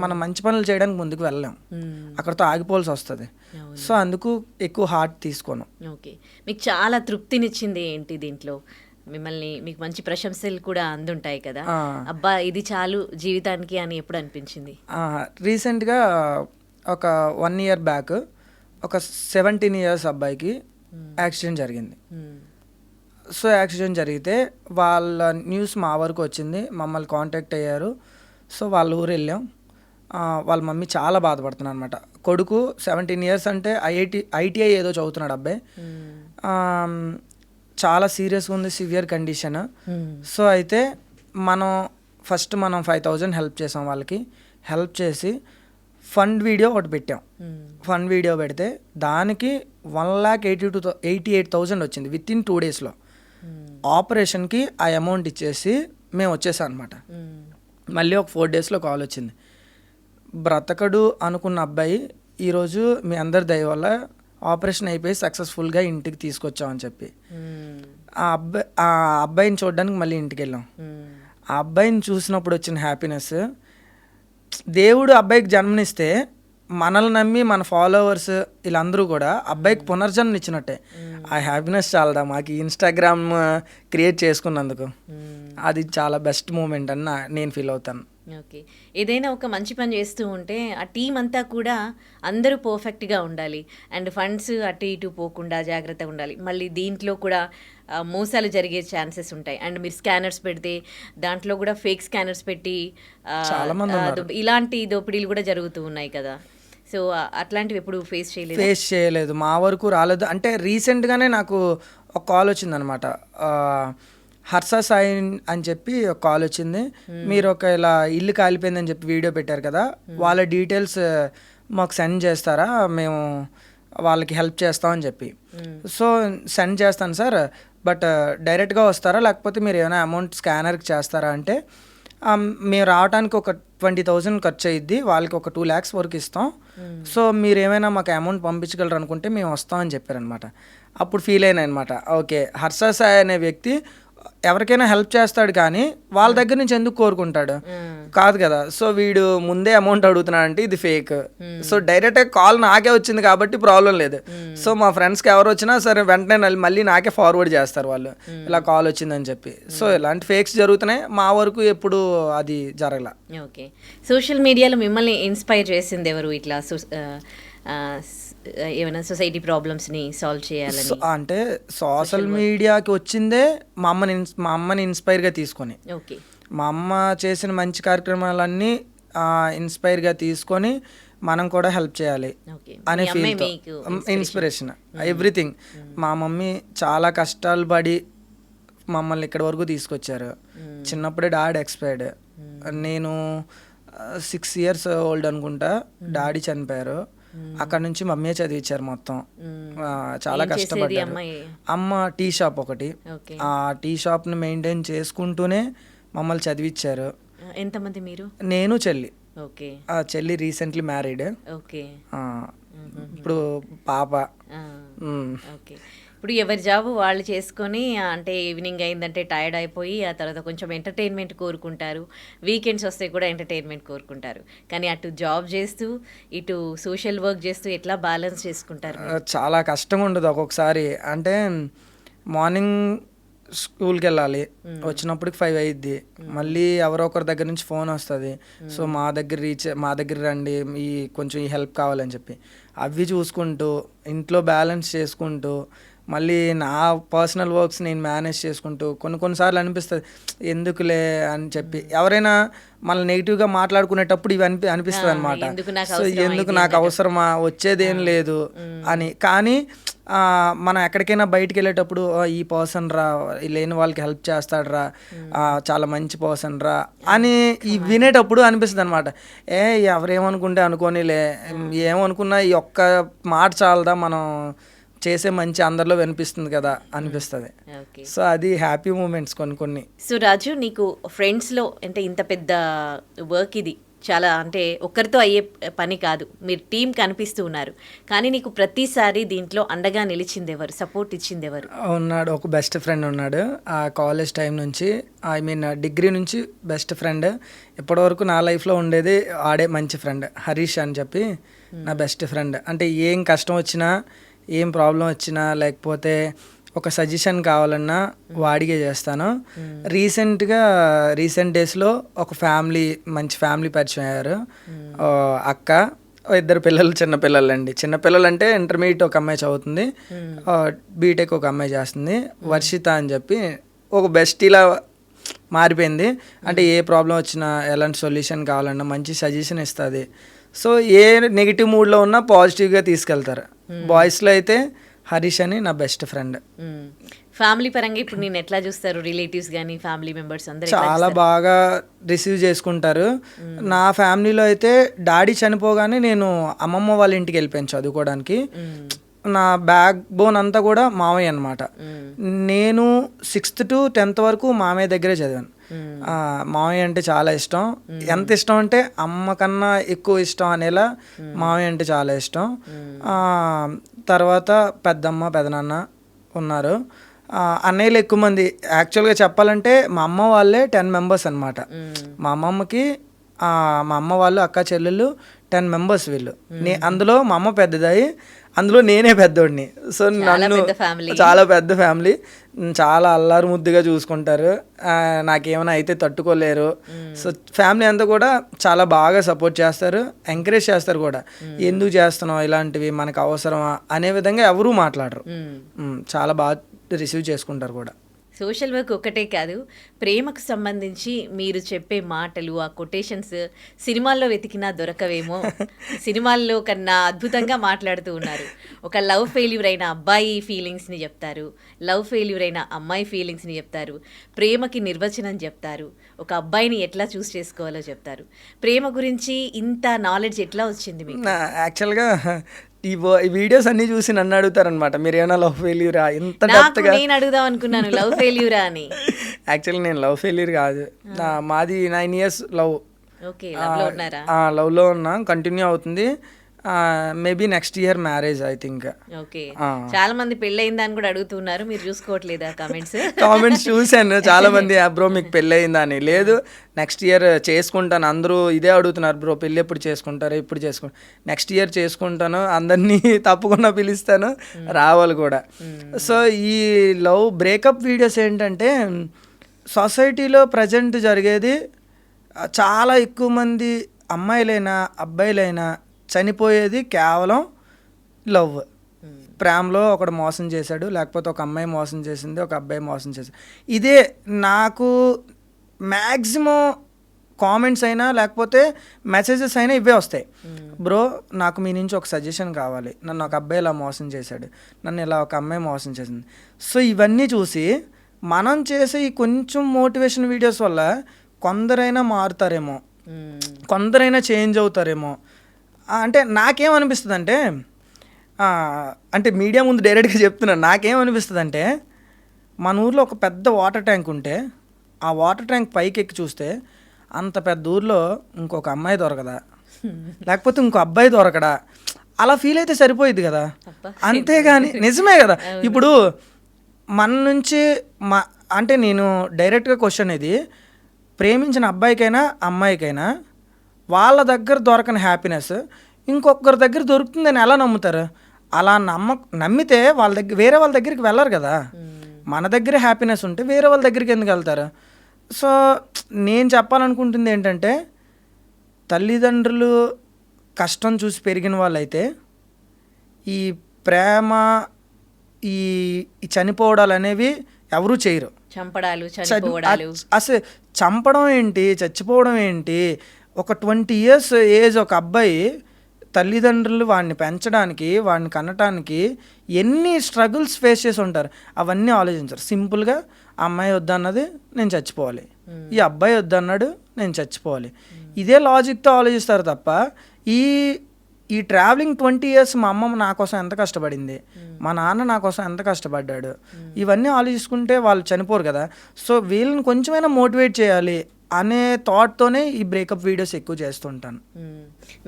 మనం మంచి పనులు చేయడానికి ముందుకు వెళ్ళలేం, అక్కడతో ఆగిపోవాల్సి వస్తుంది. సో అందుకు ఎక్కువ హార్ట్ తీసుకోను. ఓకే. మీకు చాలా తృప్తినిచ్చింది ఏంటి దీంట్లో? మిమ్మల్ని మీకు మంచి ప్రశంసలు కూడా అందుంటాయి కదా, ఆ. అబ్బా ఇది చాలు జీవితానికి అని ఎప్పుడు అనిపించింది? రీసెంట్గా ఒక 1 year బ్యాక్ ఒక 17 years అబ్బాయికి యాక్సిడెంట్ జరిగింది. సో యాక్సిడెంట్ జరిగితే వాళ్ళ న్యూస్ మా వరకు వచ్చింది, మమ్మల్ని కాంటాక్ట్ అయ్యారు. సో వాళ్ళ ఊరు వెళ్ళాం. వాళ్ళ మమ్మీ చాలా బాధపడుతున్నారు అనమాట. కొడుకు 17 years అంటే ఐటీఐ ఏదో చదువుతున్నాడు అబ్బాయి. చాలా సీరియస్గా ఉంది, సివియర్ కండిషన్. సో అయితే మనం 5,000 హెల్ప్ చేసాం వాళ్ళకి. హెల్ప్ చేసి ఫండ్ వీడియో ఒకటి పెట్టాం. ఫండ్ వీడియో పెడితే దానికి 1,88,000 వచ్చింది విత్ ఇన్ 2 daysలో. ఆపరేషన్కి ఆ అమౌంట్ ఇచ్చేసి మేము వచ్చేసాం అనమాట. మళ్ళీ ఒక 4 daysలో కాల్ వచ్చింది, బ్రతకడు అనుకున్న అబ్బాయి ఈరోజు మీ అందరి దయ వల్ల ఆపరేషన్ అయిపోయి సక్సెస్ఫుల్గా ఇంటికి తీసుకొచ్చామని చెప్పి ఆ అబ్బాయిని చూడడానికి మళ్ళీ ఇంటికి వెళ్ళాం. ఆ అబ్బాయిని చూసినప్పుడు వచ్చిన హ్యాపీనెస్, దేవుడు అబ్బాయికి జన్మనిస్తే మనల్ని నమ్మి మన ఫాలోవర్స్ వీళ్ళందరూ కూడా అబ్బాయికి పునర్జన్మ ఇచ్చినట్టే. ఆ హ్యాపీనెస్ చాలదా మాకు ఇన్స్టాగ్రామ్ క్రియేట్ చేసుకున్నందుకు. అది చాలా బెస్ట్ మూమెంట్ అని నేను ఫీల్ అవుతాను. ఓకే, ఏదైనా ఒక మంచి పని చేస్తూ ఉంటే ఆ టీం అంతా కూడా అందరూ పర్ఫెక్ట్గా ఉండాలి, అండ్ ఫండ్స్ అటు ఇటు పోకుండా జాగ్రత్తగా ఉండాలి. మళ్ళీ దీంట్లో కూడా మోసాలు జరిగే ఛాన్సెస్ ఉంటాయి. అండ్ మీరు స్కానర్స్ పెడితే దాంట్లో కూడా ఫేక్ స్కానర్స్ పెట్టి ఇలాంటి దోపిడీలు కూడా జరుగుతూ ఉన్నాయి కదా. సో అట్లాంటివి ఎప్పుడు ఫేస్ చేయలేదు? మా వరకు రాలేదు. అంటే రీసెంట్గానే నాకు ఒక కాల్ వచ్చిందనమాట. హర్ష సాయి అని చెప్పి ఒక కాల్ వచ్చింది. మీరు ఒక ఇలా ఇల్లు కాలిపోయిందని చెప్పి వీడియో పెట్టారు కదా, వాళ్ళ డీటెయిల్స్ మాకు సెండ్ చేస్తారా, మేము వాళ్ళకి హెల్ప్ చేస్తామని చెప్పి. సో సెండ్ చేస్తాను సార్, బట్ డైరెక్ట్గా వస్తారా లేకపోతే మీరు ఏమైనా అమౌంట్ స్కానర్కి చేస్తారా అంటే, మేము రావడానికి ఒక 20,000 ఖర్చు అయ్యిద్ది, వాళ్ళకి ఒక 2 lakhs వరకు ఇస్తాం. సో మీరు ఏమైనా మాకు అమౌంట్ పంపించగలరు అనుకుంటే మేము వస్తామని చెప్పారనమాట. అప్పుడు ఫీల్ అయినా అనమాట, ఓకే హర్ష సాయి అనే వ్యక్తి ఎవరికైనా హెల్ప్ చేస్తాడు కానీ వాళ్ళ దగ్గర నుంచి ఎందుకు కోరుకుంటాడు? కాదు కదా. సో వీడు ముందే అమౌంట్ అడుగుతున్నాడు అంటే ఇది ఫేక్. సో డైరెక్ట్గా కాల్ నాకే వచ్చింది కాబట్టి ప్రాబ్లం లేదు. సో మా ఫ్రెండ్స్కి ఎవరు వచ్చినా సరే వెంటనే మళ్ళీ నాకే ఫార్వర్డ్ చేస్తారు వాళ్ళు, ఇలా కాల్ వచ్చిందని చెప్పి. సో ఇలాంటి ఫేక్స్ జరుగుతున్నాయి. మా వరకు ఎప్పుడు అది జరగల. ఓకే, సోషల్ మీడియాలో మిమ్మల్ని ఇన్స్పైర్ చేసింది ఎవరు? ఇట్లా ఏమైనా సొసైటీ ప్రాబ్లమ్స్ని సాల్వ్ చేయాలని అంటే సోషల్ మీడియాకి వచ్చిందే మా అమ్మని ఇన్స్పైర్గా తీసుకొని. ఓకే, మా అమ్మ చేసిన మంచి కార్యక్రమాలన్నీ ఇన్స్పైర్గా తీసుకొని మనం కూడా హెల్ప్ చేయాలి అనే ఫీల్తో ఇన్స్పిరేషన్ ఎవ్రీథింగ్. మా మమ్మీ చాలా కష్టాలు పడి మమ్మల్ని ఇక్కడి వరకు తీసుకొచ్చారు. చిన్నప్పుడే డాడీ ఎక్స్పైర్డ్. నేను 6 years ఓల్డ్ అనుకుంటా, డాడీ చనిపోయారు. అక్కడ నుంచి మమ్మీ చదివించారు మొత్తం. చాలా కష్టపడ్డారు. అమ్మ టీ షాప్ ఒకటి, ఆ టీ షాప్ని మెయింటైన్ చేసుకుంటూనే మమ్మల్ని చదివించారు. ఎంతమంది మీరు? నేను చెల్లి. ఓకే, చెల్లి రీసెంట్లీ మ్యారీడ్. ఓకే, ఇప్పుడు పాప. ఓకే, ఇప్పుడు ఎవరి జాబ్ వాళ్ళు చేసుకొని, అంటే ఈవినింగ్ అయిందంటే టైర్డ్ అయిపోయి ఆ తర్వాత కొంచెం ఎంటర్టైన్మెంట్ కోరుకుంటారు, వీకెండ్స్ వస్తే కూడా ఎంటర్టైన్మెంట్ కోరుకుంటారు. కానీ అటు జాబ్ చేస్తూ ఇటు సోషల్ వర్క్ చేస్తూ ఎట్లా బ్యాలెన్స్ చేసుకుంటారు? చాలా కష్టంగా ఉంటుంది ఒక్కొక్కసారి. అంటే మార్నింగ్ స్కూల్కి వెళ్ళాలి, వచ్చినప్పటికి 5 అయ్యిద్ది. మళ్ళీ ఎవరో ఒకరి దగ్గర నుంచి ఫోన్ వస్తుంది, సో మా దగ్గర రండి, కొంచెం ఈ హెల్ప్ కావాలని చెప్పి అవి చూసుకుంటూ ఇంట్లో బ్యాలెన్స్ చేసుకుంటూ మళ్ళీ నా పర్సనల్ వర్క్స్ నేను మేనేజ్ చేసుకుంటూ కొన్నిసార్లు అనిపిస్తుంది ఎందుకులే అని చెప్పి. ఎవరైనా మళ్ళీ నెగిటివ్గా మాట్లాడుకునేటప్పుడు ఇవి అనిపిస్తుంది అనమాట. సో ఎందుకు నాకు అవసరమా, వచ్చేదేం లేదు అని. కానీ మనం ఎక్కడికైనా బయటికి వెళ్ళేటప్పుడు ఈ పర్సన్ రా, లేని వాళ్ళకి హెల్ప్ చేస్తాడు రా, చాలా మంచి పర్సన్ రా అని వినేటప్పుడు అనిపిస్తుంది అనమాట. ఎవరేమనుకుంటే అనుకోనిలే, ఏమనుకున్నా ఈ ఒక్క మాట చాలదా మనం చేసే మంచి అందరిలో వినిపిస్తుంది కదా అనిపిస్తుంది. సో అది హ్యాపీ మూమెంట్స్ కొన్ని. సో రాజు, నీకు ఫ్రెండ్స్లో అంటే ఇంత పెద్ద వర్క్ ఇది చాలా, అంటే ఒక్కరితో అయ్యే పని కాదు, మీరు టీం కనిపిస్తూ ఉన్నారు. కానీ నీకు ప్రతిసారి దీంట్లో అండగా నిలిచింది ఎవరు, సపోర్ట్ ఇచ్చింది ఎవరు? ఉన్నాడు, ఒక బెస్ట్ ఫ్రెండ్ ఉన్నాడు. ఆ కాలేజ్ టైం నుంచి, డిగ్రీ నుంచి బెస్ట్ ఫ్రెండ్. ఇప్పటివరకు నా లైఫ్లో ఉండేది ఆడే మంచి ఫ్రెండ్, హరీష్ అని చెప్పి నా బెస్ట్ ఫ్రెండ్. అంటే ఏం కష్టం వచ్చినా, ఏం ప్రాబ్లం వచ్చినా, లేకపోతే ఒక సజెషన్ కావాలన్నా వాడికే చేస్తాను. రీసెంట్ డేస్లో ఒక మంచి ఫ్యామిలీ పరిచయం అయ్యారు. అక్క, ఇద్దరు పిల్లలు, చిన్నపిల్లలు అంటే ఇంటర్మీడియట్ ఒక అమ్మాయి చదువుతుంది, బీటెక్ ఒక అమ్మాయి చేస్తుంది, వర్షిత అని చెప్పి. ఒక బెస్టీలా మారిపోయింది. అంటే ఏ ప్రాబ్లం వచ్చినా ఎలాంటి సొల్యూషన్ కావాలన్నా మంచి సజెషన్ ఇస్తుంది. సో ఏ నెగిటివ్ మూడ్లో ఉన్నా పాజిటివ్గా తీసుకెళ్తారు. బాయ్స్లో అయితే హరీష్ అని నా బెస్ట్ ఫ్రెండ్. ఫ్యామిలీ పరంగా ఇప్పుడు నేను ఎట్లా చూస్తారు? రిలేటివ్స్ కానీ ఫ్యామిలీ మెంబర్స్ అందరూ చాలా బాగా రిసీవ్ చేసుకుంటారు. నా ఫ్యామిలీలో అయితే డాడీ చనిపోగానే నేను అమ్మమ్మ వాళ్ళ ఇంటికి వెళ్ళిపోయాను చదువుకోవడానికి. నా బ్యాక్ బోన్ అంతా కూడా మామయ్య అనమాట. నేను 6th to 10th వరకు మామయ్య దగ్గరే చదివాను. మామయ్య అంటే చాలా ఇష్టం. ఎంత ఇష్టం అంటే అమ్మ కన్నా ఎక్కువ ఇష్టం అనేలా మామయ్య అంటే చాలా ఇష్టం. తర్వాత పెద్దమ్మ, పెదనాన్న ఉన్నారు. అన్నయ్యలు ఎక్కువ మంది. యాక్చువల్గా చెప్పాలంటే మా అమ్మ వాళ్ళే 10 members అనమాట. మా అమ్మ వాళ్ళు అక్క చెల్లెళ్ళు 10 members వీళ్ళు. అందులో మా అమ్మ పెద్దదాయి, అందులో నేనే పెద్దోడిని. సో నన్ను చాలా పెద్ద ఫ్యామిలీ, చాలా అల్లారు ముద్దుగా చూసుకుంటారు. నాకేమైనా అయితే తట్టుకోలేరు. సో ఫ్యామిలీ అంతా కూడా చాలా బాగా సపోర్ట్ చేస్తారు, ఎంకరేజ్ చేస్తారు కూడా. ఎందుకు చేస్తున్నావు ఇలాంటివి, మనకు అవసరమా అనే విధంగా ఎవరూ మాట్లాడరు. చాలా బాగా రిసీవ్ చేసుకుంటారు కూడా. సోషల్ వర్క్ ఒకటే కాదు, ప్రేమకు సంబంధించి మీరు చెప్పే మాటలు, ఆ కొటేషన్స్ సినిమాల్లో వెతికినా దొరకవేమో. సినిమాల్లో కన్నా అద్భుతంగా మాట్లాడుతూ ఉన్నారు. ఒక లవ్ ఫెయిల్యూర్ అయిన అబ్బాయి ఫీలింగ్స్ని చెప్తారు, లవ్ ఫెయిల్యూర్ అయిన అమ్మాయి ఫీలింగ్స్ని చెప్తారు, ప్రేమకి నిర్వచనం చెప్తారు, ఒక అబ్బాయిని ఎట్లా చూస్ చేసుకోవాలో చెప్తారు. ప్రేమ గురించి ఇంత నాలెడ్జ్ ఎట్లా వచ్చింది మీకు? యాక్చువల్గా ఈ వీడియోస్ అన్ని చూసి నన్ను అడుగుతారనమాట, మీరు ఏమైనా లవ్ ఫెయిల్యూరా ఇంత డెప్త్గా. నేను అడుగుదాం అనుకున్నాను లవ్ ఫెయిల్యూరా అని. యాక్చువల్లీ నేను లవ్ ఫెయిల్యూర్ కాదు, మాది 9 years లవ్. ఓకే, లవ్లో ఉన్నారా? లవ్లో ఉన్నా, కంటిన్యూ అవుతుంది. Maybe next year marriage I think. Okay, చాలా మంది పెళ్ళయిందా అని కూడా అడుగుతున్నారు, మీరు చూసుకోవట్లేదా కామెంట్స్ చూశాను చాలా మంది, బ్రో మీకు పెళ్ళయిందా అని. లేదు, నెక్స్ట్ ఇయర్ చేసుకుంటాను. అందరూ ఇదే అడుగుతున్నారు, బ్రో పెళ్ళి ఎప్పుడు చేసుకుంటారు, ఎప్పుడు చేసుకుంటారు. నెక్స్ట్ ఇయర్ చేసుకుంటాను, అందరినీ తప్పకుండా పిలుస్తాను, రావాలి కూడా. సో ఈ లవ్ బ్రేకప్ వీడియోస్ ఏంటంటే సొసైటీలో ప్రజెంట్ జరిగేది, చాలా ఎక్కువ మంది అమ్మాయిలైనా అబ్బాయిలైనా చనిపోయేది కేవలం లవ్. ప్రేమలో ఒకడు మోసం చేశాడు, లేకపోతే ఒక అమ్మాయి మోసం చేసింది, ఒక అబ్బాయి మోసం చేశాడు. ఇదే నాకు మ్యాక్సిమం కామెంట్స్ అయినా లేకపోతే మెసేజెస్ అయినా ఇవే వస్తాయి. బ్రో నాకు మీ నుంచి ఒక సజెషన్ కావాలి, నన్ను ఒక అబ్బాయి ఇలా మోసం చేశాడు, నన్ను ఇలా ఒక అమ్మాయి మోసం చేసింది. సో ఇవన్నీ చూసి మనం చేసే ఈ కొంచెం మోటివేషన్ వీడియోస్ వల్ల కొందరైనా మారుతారేమో, కొందరైనా చేంజ్ అవుతారేమో. అంటే నాకేమనిపిస్తుంది అంటే మీడియా ముందు డైరెక్ట్గా చెప్తున్నాను, నాకేమనిపిస్తుంది అంటే మన ఊర్లో ఒక పెద్ద వాటర్ ట్యాంక్ ఉంటే ఆ వాటర్ ట్యాంక్ పైకి ఎక్కి చూస్తే అంత పెద్ద ఊర్లో ఇంకొక అమ్మాయి దొరకదా, లేకపోతే ఇంకో అబ్బాయి దొరకడా, అలా ఫీల్ అయితే సరిపోయింది కదా. అంతేగాని నిజమే కదా. ఇప్పుడు మన నుంచి అంటే నేను డైరెక్ట్గా క్వశ్చన్, ఇది ప్రేమించిన అబ్బాయికైనా అమ్మాయికైనా వాళ్ళ దగ్గర దొరకని హ్యాపీనెస్ ఇంకొకరి దగ్గర దొరుకుతుందని ఎలా నమ్ముతారు? అలా నమ్మితే వేరే వాళ్ళ దగ్గరికి వెళ్ళరు కదా. మన దగ్గర హ్యాపీనెస్ ఉంటే వేరే వాళ్ళ దగ్గరికి ఎందుకు వెళ్తారు? సో నేను చెప్పాలనుకుంటుంది ఏంటంటే, తల్లిదండ్రులు కష్టం చూసి పెరిగిన వాళ్ళైతే ఈ ప్రేమ, ఈ చనిపోవడాలు అనేవి ఎవరూ చేయరు. అసలు చంపడం ఏంటి, చచ్చిపోవడం ఏంటి? ఒక 20 years ఏజ్ ఒక అబ్బాయి తల్లిదండ్రులు వాడిని పెంచడానికి, వాడిని కనటానికి ఎన్ని స్ట్రగుల్స్ ఫేస్ చేసి ఉంటారు, అవన్నీ ఆలోచించారు. సింపుల్గా అమ్మాయి వద్దన్నది నేను చచ్చిపోవాలి, ఈ అబ్బాయి వద్దన్నాడు నేను చచ్చిపోవాలి, ఇదే లాజిక్తో ఆలోచిస్తారు తప్ప ఈ ట్రావెలింగ్ 20 years మా అమ్మ నా కోసం ఎంత కష్టపడింది, మా నాన్న నా కోసం ఎంత కష్టపడ్డాడు, ఇవన్నీ ఆలోచించుకుంటే వాళ్ళు చనిపోరు కదా. సో వీళ్ళని కొంచెమైనా మోటివేట్ చేయాలి అనే థాట్తోనే ఈ బ్రేకప్ వీడియోస్ ఎక్కువ చేస్తుంటాను.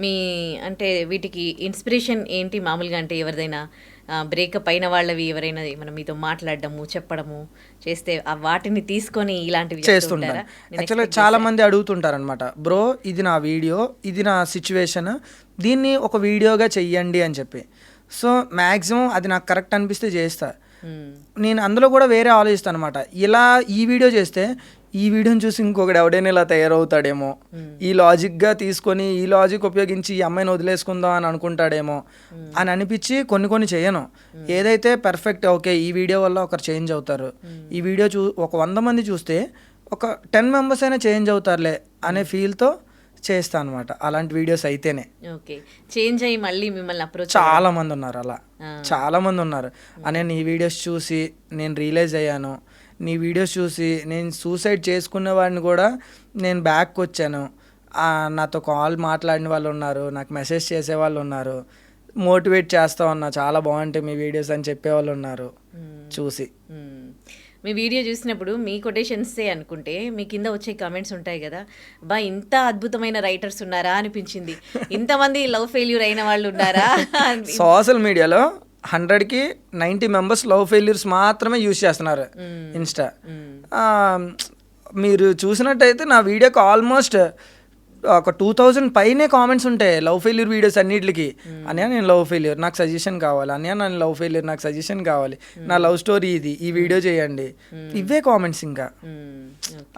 మీ అంటే వీటికి ఇన్స్పిరేషన్ ఏంటి మామూలుగా? అంటే ఎవరిదైనా బ్రేకప్ అయిన వాళ్ళవి ఎవరైనా మనం మీతో మాట్లాడడము, చెప్పడము చేస్తే వాటిని తీసుకొని ఇలాంటివి చేస్తుంటారు. యాక్చువల్గా చాలా మంది అడుగుతుంటారు అనమాట, బ్రో ఇది నా వీడియో, ఇది నా సిచ్యువేషన్, దీన్ని ఒక వీడియోగా చెయ్యండి అని చెప్పి. సో మ్యాక్సిమం అది నాకు కరెక్ట్ అనిపిస్తే చేస్తా. నేను అందులో కూడా వేరే ఆలోచిస్తాను అనమాట. ఇలా ఈ వీడియో చేస్తే ఈ వీడియోని చూసి ఇంకొకటి ఎవడైనా ఇలా తయారవుతాడేమో, ఈ లాజిక్గా తీసుకొని ఈ లాజిక్ ఉపయోగించి ఈ అమ్మాయిని వదిలేసుకుందాం అని అనుకుంటాడేమో అని అనిపించి కొన్ని చేయను. ఏదైతే పర్ఫెక్ట్ ఓకే ఈ వీడియో వల్ల ఒకరు చేంజ్ అవుతారు, ఈ వీడియో ఒక 100 మంది చూస్తే ఒక 10 మెంబర్స్ అయినా చేంజ్ అవుతారులే అనే ఫీల్తో చేస్తాను అనమాట అలాంటి వీడియోస్ అయితేనే. ఓకే, చేంజ్ అయ్యి మళ్ళీ మిమ్మల్ని అప్రోచ్ చాలా మంది ఉన్నారు అలా, చాలా మంది ఉన్నారు. అనే నీ వీడియోస్ చూసి నేను రియలైజ్ అయ్యాను, నీ వీడియోస్ చూసి నేను సూసైడ్ చేసుకునే వాడిని కూడా నేను బ్యాక్కి వచ్చాను, నాతో కాల్ మాట్లాడిన వాళ్ళు ఉన్నారు, నాకు మెసేజ్ చేసే వాళ్ళు ఉన్నారు, మోటివేట్ చేస్తా ఉన్నా చాలా బాగుంటాయి మీ వీడియోస్ అని చెప్పేవాళ్ళు ఉన్నారు చూసి. మీ వీడియో చూసినప్పుడు మీ కొటేషన్సే అనుకుంటే మీ కింద వచ్చే కమెంట్స్ ఉంటాయి కదా, బా ఇంత అద్భుతమైన రైటర్స్ ఉన్నారా అనిపించింది, ఇంతమంది లవ్ ఫెయిల్యూర్ అయిన వాళ్ళు ఉన్నారా. సోషల్ మీడియాలో 100కి 90 మెంబర్స్ లవ్ ఫెయిల్యూర్స్ మాత్రమే యూజ్ చేస్తున్నారు ఇన్స్టా. మీరు చూసినట్టయితే నా వీడియోకి ఆల్మోస్ట్ ఒక 2000 పైనే కామెంట్స్ ఉంటాయి లవ్ ఫెయిల్యూర్ వీడియోస్ అన్నిటికి. అన్నయ్య నేను లవ్ ఫెయిల్యూర్ నాకు సజెషన్ కావాలి, అన్నయ్య నేను లవ్ ఫెయిల్యూర్ నాకు సజెషన్ కావాలి, నా లవ్ స్టోరీ ఇది, ఈ వీడియో చేయండి, ఇవే కామెంట్స్. ఇంకా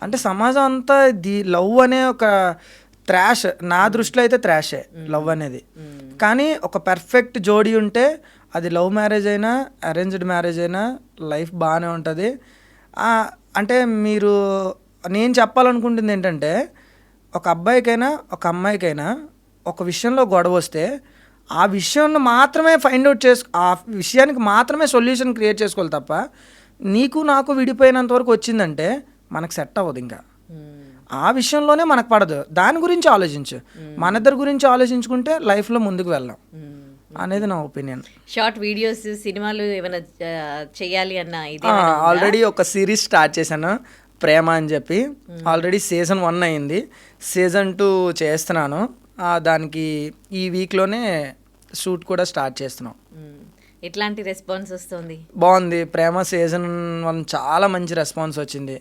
అంటే సమాజం అంతా లవ్ అనే ఒక త్రాష్, నా దృష్టిలో అయితే త్రాషే లవ్ అనేది. కానీ ఒక పర్ఫెక్ట్ జోడీ ఉంటే అది లవ్ మ్యారేజ్ అయినా అరేంజ్డ్ మ్యారేజ్ అయినా లైఫ్ బాగానే ఉంటుంది. అంటే మీరు నేను చెప్పాలనుకుంటుంది ఏంటంటే ఒక అబ్బాయికైనా ఒక అమ్మాయికైనా ఒక విషయంలో గొడవ వస్తే ఆ విషయాన్ని మాత్రమే ఫైండ్ అవుట్ ఆ విషయానికి మాత్రమే సొల్యూషన్ క్రియేట్ చేసుకోవాలి తప్ప నీకు నాకు విడిపోయినంత వరకు వచ్చిందంటే మనకు సెట్ అవ్వదు. ఇంకా ఆ విషయంలోనే మనకు పడదు, దాని గురించి ఆలోచించు. మన ఇద్దరి గురించి ఆలోచించుకుంటే లైఫ్లో ముందుకు వెళ్ళాం అనేది నా ఒపీనియన్. షార్ట్ వీడియోస్ సినిమాలు ఏమైనా చేయాలి అన్న ఇది ఆల్రెడీ ఒక సిరీస్ స్టార్ట్ చేశాను ప్రేమ అని చెప్పి. ఆల్రెడీ సీజన్ 1 అయింది, సీజన్ 2 చేస్తున్నాను. దానికి ఈ వీక్లోనే షూట్ కూడా స్టార్ట్ చేస్తున్నాం. ఎట్లాంటి రెస్పాన్స్ వస్తుంది? బాగుంది. ప్రేమ సీజన్ 1 చాలా మంచి రెస్పాన్స్ వచ్చింది,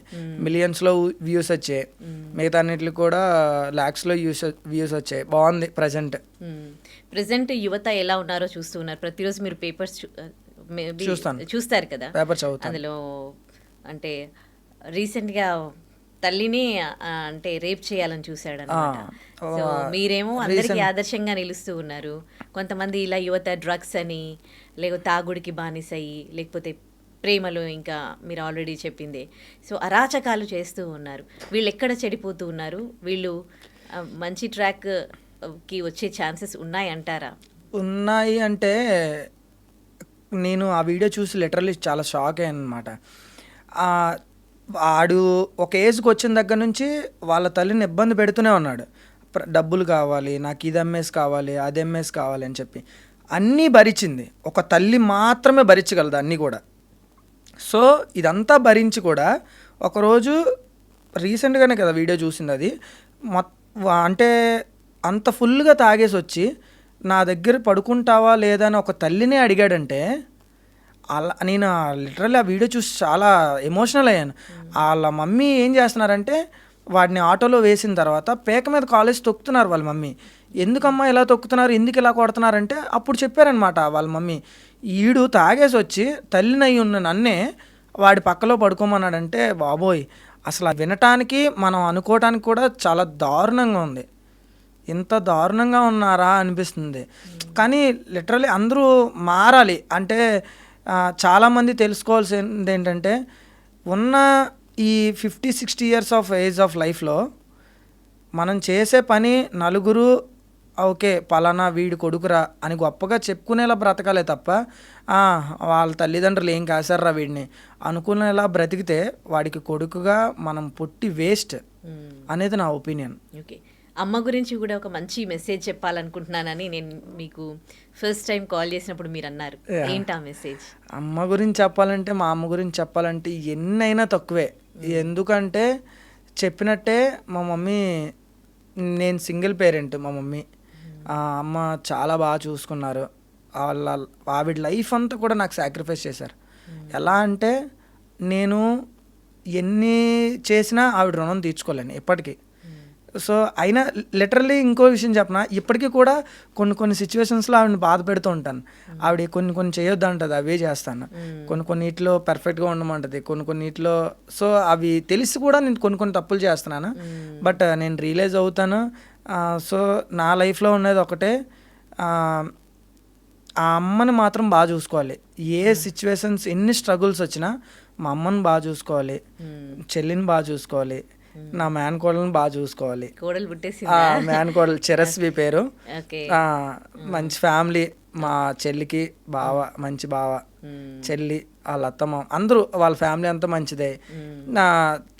మిలియన్స్లో వ్యూస్ వచ్చాయి, మిగతా అన్నిటికి కూడా లాక్స్లో వ్యూస్ వచ్చాయి. బాగుంది. ప్రజెంట్ యువత ఎలా ఉన్నారో చూస్తూ ఉన్నారు. ప్రతిరోజు మీరు పేపర్స్ చూస్తారు కదా, పేపర్ చదువుతాను. అందులో అంటే రీసెంట్గా తల్లిని అంటే రేప్ చేయాలని చూశాడు అన్నమాట. సో మీరేమో అందరికీ ఆదర్శంగా నిలుస్తూ ఉన్నారు. కొంతమంది ఇలా యువత డ్రగ్స్ అని, లేకపోతే తాగుడికి బానిసయి, లేకపోతే ప్రేమలో ఇంకా మీరు ఆల్రెడీ చెప్పిందే, సో అరాచకాలు చేస్తూ ఉన్నారు. వీళ్ళు ఎక్కడ చెడిపోతూ ఉన్నారు? వీళ్ళు మంచి ట్రాక్కి వచ్చే ఛాన్సెస్ ఉన్నాయి అంటారా? ఉన్నాయి అంటే నేను ఆ వీడియో చూసి లిటరల్లీ చాలా షాక్ అయ్యాను అనమాట. వాడు ఒక ఏజ్కి వచ్చిన దగ్గర నుంచి వాళ్ళ తల్లిని ఇబ్బంది పెడుతూనే ఉన్నాడు. డబ్బులు కావాలి, నాకు ఇది ఎంఎస్ కావాలి, అది ఎంఎస్ కావాలి అని చెప్పి అన్నీ భరించింది. ఒక తల్లి మాత్రమే భరించగలదు అన్నీ కూడా. సో ఇదంతా భరించి కూడా ఒకరోజు రీసెంట్గానే కదా వీడియో చూసింది, అది అంటే అంత ఫుల్గా తాగేసి వచ్చి నా దగ్గర పడుకుంటావా లేదా అని ఒక తల్లినే అడిగాడంటే అలా నేను లిటరల్లీ ఆ వీడియో చూసి చాలా ఎమోషనల్ అయ్యాను. వాళ్ళ మమ్మీ ఏం చేస్తున్నారంటే వాడిని ఆటోలో వేసిన తర్వాత పేక మీద కాలేజ్ తొక్కుతున్నారు వాళ్ళ మమ్మీ. ఎందుకమ్మా ఇలా తొక్కుతున్నారు, ఎందుకు ఇలా కొడుతున్నారంటే అప్పుడు చెప్పారనమాట వాళ్ళ మమ్మీ, ఈడు తాగేసి వచ్చి తల్లినయ్యి ఉన్న నన్నే వాడి పక్కలో పడుకోమన్నాడంటే బాబోయ్, అసలు వినటానికి మనం అనుకోవటానికి కూడా చాలా దారుణంగా ఉంది. ఇంత దారుణంగా ఉన్నారా అనిపిస్తుంది. కానీ లిటరల్లీ అందరూ మారాలి. అంటే చాలామంది తెలుసుకోవాల్సింది ఏంటంటే ఉన్న ఈ 50-60 ఇయర్స్ ఆఫ్ ఏజ్ ఆఫ్ లైఫ్లో మనం చేసే పని నలుగురు ఓకే పలానా వీడి కొడుకురా అని గొప్పగా చెప్పుకునేలా బ్రతకాలే తప్ప వాళ్ళ తల్లిదండ్రులు ఏం కాశారా వీడిని అనుకునేలా బ్రతికితే వాడికి కొడుకుగా మనం పుట్టి వేస్ట్ అనేది నా ఒపీనియన్. ఓకే, అమ్మ గురించి కూడా ఒక మంచి మెసేజ్ చెప్పాలనుకుంటున్నానని నేను మీకు ఫస్ట్ టైం కాల్ చేసినప్పుడు మీరు అన్నారు. ఏంటి ఆ మెసేజ్? అమ్మ గురించి చెప్పాలంటే, మా అమ్మ గురించి చెప్పాలంటే ఎన్నైనా తక్కువే. ఎందుకంటే చెప్పినట్టే మా మమ్మీ, నేను సింగిల్ పేరెంట్, మా మమ్మీ అమ్మ చాలా బాగా చూసుకున్నారు. ఆవిడ లైఫ్ అంతా కూడా నాకు సాక్రిఫైస్ చేశారు. ఎలా అంటే నేను ఎన్ని చేసినా ఆవిడ రుణం తీర్చుకోలేను ఎప్పటికీ. సో అయినా లిటరల్లీ ఇంకో విషయం చెప్పనా, ఇప్పటికీ కూడా కొన్ని సిచ్యువేషన్స్లో ఆవిడని బాధ పెడుతూ ఉంటాను. ఆవిడ కొన్ని చేయొద్దు అంటుంది, అవే చేస్తాను. కొన్నిటిలో పర్ఫెక్ట్గా ఉండమంటుంది, కొన్నిటిలో. సో అవి తెలిసి కూడా నేను కొన్ని తప్పులు చేస్తున్నాను. బట్ నేను రియలైజ్ అవుతాను. సో నా లైఫ్లో ఉన్నది ఒకటే, ఆ అమ్మని మాత్రం బాగా చూసుకోవాలి. ఏ సిచ్యువేషన్స్ ఎన్ని స్ట్రగుల్స్ వచ్చినా మా అమ్మని బాగా చూసుకోవాలి, చెల్లిని బాగా చూసుకోవాలి, నా మేనకోడలను బాగా చూసుకోవాలి. కోడలు పుట్టేసి మేనకోడలు చిరస్వి పేరు. ఓకే. మంచి ఫ్యామిలీ, మా చెల్లికి బావ, మంచి బావ, చెల్లి, వాళ్ళ అత్తమ్మ, అందరూ వాళ్ళ ఫ్యామిలీ అంతా మంచిదే.